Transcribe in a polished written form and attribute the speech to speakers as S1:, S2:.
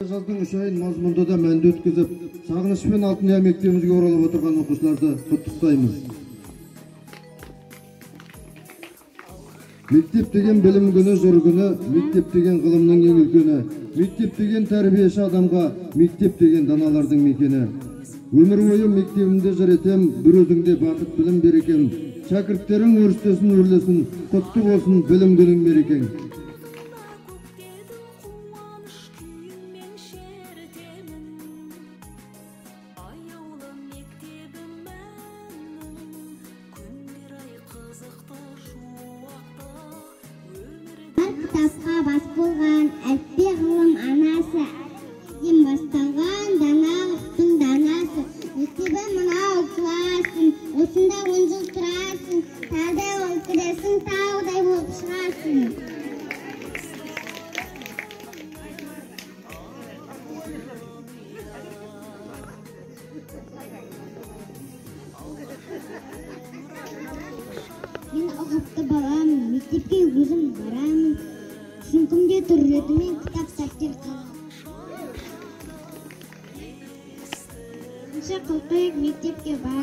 S1: жаздың 3 айын мазмұнды да мәнді өткізіп, сағынышпен алтын ая мектебімізге оралып отырған оқушыларды құттықтаймыз. Мектеп деген білім күні, зор күні, мектеп деген ғылымның ең үлкені, мектеп деген тәрбиеші адамға, мектеп деген даналардың мекені. Өмір бойы мектебімде жыр етем, бір өзіңде бақыт білім берекем. Шәкірттерің өрістесін, өрлесін, құтты болсын білім күнің мерекең.
S2: Кітапқа бас болған әліппе ғылым анасы, ең басталған даналықтың данасы. Мектебі мынау классың, осында 10 жыл тұрасың, таудай болып кіресің, таудай болып шығасың. Мен ұғыпты балам, мектепке өзім барамын. Сыныпымда түрретімен кітап дәптер қалам. Қанша қылқиық мектепке бар.